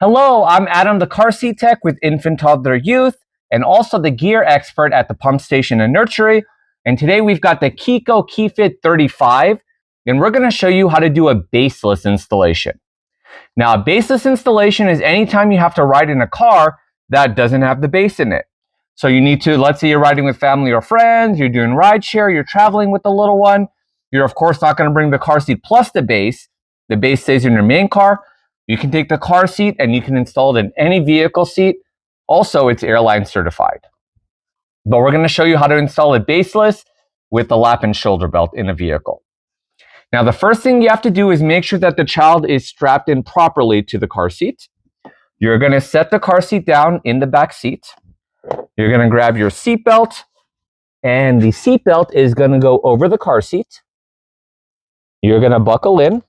Hello, I'm Adam, the car seat tech with Infant Toddler Youth, and also the gear expert at the pump station and nursery. And today we've got the Chicco Keyfit 35, and we're going to show you how to do a baseless installation. Now, a baseless installation is anytime you have to ride in a car that doesn't have the base in it. So you need to, let's say you're riding with family or friends, you're doing rideshare, you're traveling with the little one. You're of course not going to bring the car seat plus the base. The base stays in your main car. You can take the car seat and you can install it in any vehicle seat. Also, it's airline certified. But we're going to show you how to install it baseless with the lap and shoulder belt in a vehicle. Now, the first thing you have to do is make sure that the child is strapped in properly to the car seat. You're going to set the car seat down in the back seat. You're going to grab your seat belt, and the seat belt is going to go over the car seat. You're going to buckle in.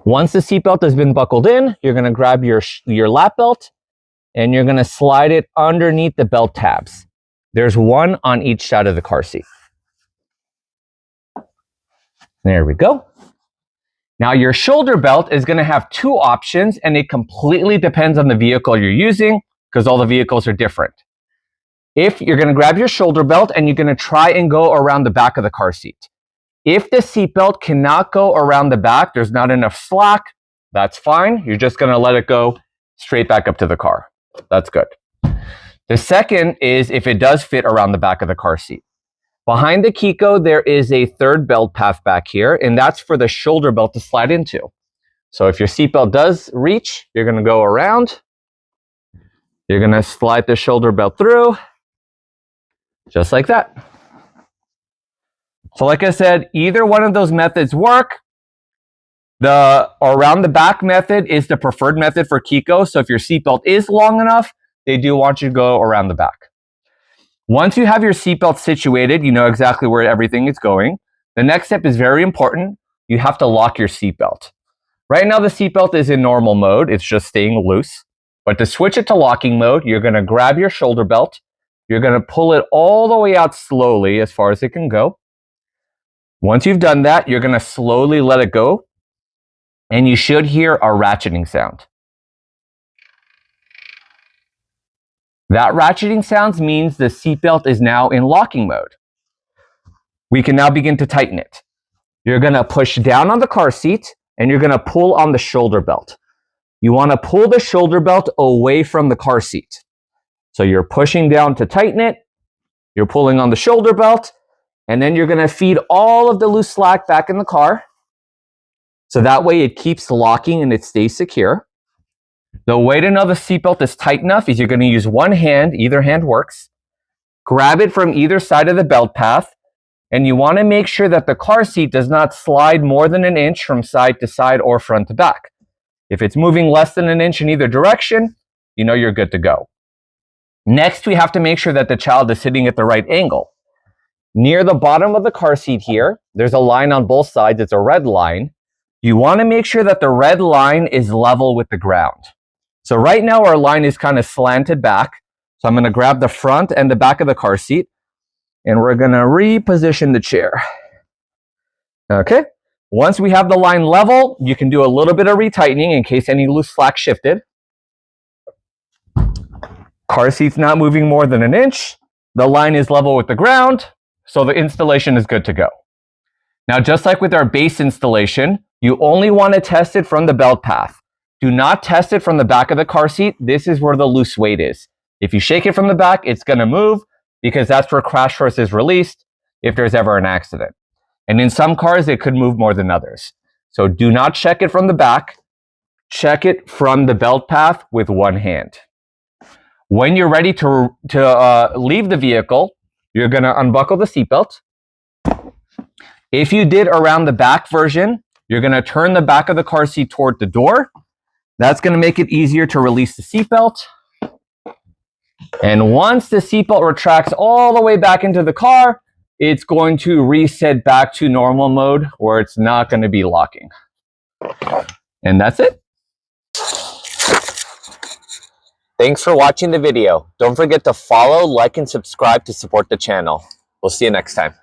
Once the seatbelt has been buckled in, you're going to grab your lap belt and you're going to slide it underneath the belt tabs. There's one on each side of the car seat. There we go. Now your shoulder belt is going to have two options, and it completely depends on the vehicle you're using because all the vehicles are different. If you're going to grab your shoulder belt and you're going to try and go around the back of the car seat. If the seatbelt cannot go around the back, there's not enough slack, that's fine. You're just going to let it go straight back up to the car. That's good. The second is if it does fit around the back of the car seat. Behind the Chicco, there is a third belt path back here, and that's for the shoulder belt to slide into. So if your seatbelt does reach, you're going to go around. You're going to slide the shoulder belt through, just like that. So like I said, either one of those methods work. The around the back method is the preferred method for Chicco. So if your seatbelt is long enough, they do want you to go around the back. Once you have your seatbelt situated, you know exactly where everything is going. The next step is very important. You have to lock your seatbelt. Right now the seatbelt is in normal mode. It's just staying loose. But to switch it to locking mode, you're going to grab your shoulder belt. You're going to pull it all the way out slowly as far as it can go. Once you've done that, you're going to slowly let it go, and you should hear a ratcheting sound. That ratcheting sound means the seatbelt is now in locking mode. We can now begin to tighten it. You're going to push down on the car seat, and you're going to pull on the shoulder belt. You want to pull the shoulder belt away from the car seat. So you're pushing down to tighten it, you're pulling on the shoulder belt, and then you're going to feed all of the loose slack back in the car. So that way it keeps locking and it stays secure. The way to know the seatbelt is tight enough is you're going to use one hand, either hand works. Grab it from either side of the belt path. And you want to make sure that the car seat does not slide more than an inch from side to side or front to back. If it's moving less than an inch in either direction, you know you're good to go. Next, we have to make sure that the child is sitting at the right angle. Near the bottom of the car seat here, there's a line on both sides. It's a red line. You want to make sure that the red line is level with the ground. So right now our line is kind of slanted back. So I'm going to grab the front and the back of the car seat, and we're going to reposition the chair. Okay. Once we have the line level, you can do a little bit of retightening in case any loose slack shifted. Car seat's not moving more than an inch. The line is level with the ground. So the installation is good to go. Now, just like with our base installation, you only want to test it from the belt path. Do not test it from the back of the car seat. This is where the loose weight is. If you shake it from the back, it's going to move because that's where crash force is released if there's ever an accident. And in some cars, it could move more than others. So do not check it from the back. Check it from the belt path with one hand. When you're ready to leave the vehicle, you're going to unbuckle the seatbelt. If you did around the back version, you're going to turn the back of the car seat toward the door. That's going to make it easier to release the seatbelt. And once the seatbelt retracts all the way back into the car, it's going to reset back to normal mode where it's not going to be locking. And that's it. Thanks for watching the video. Don't forget to follow, like, and subscribe to support the channel. We'll see you next time.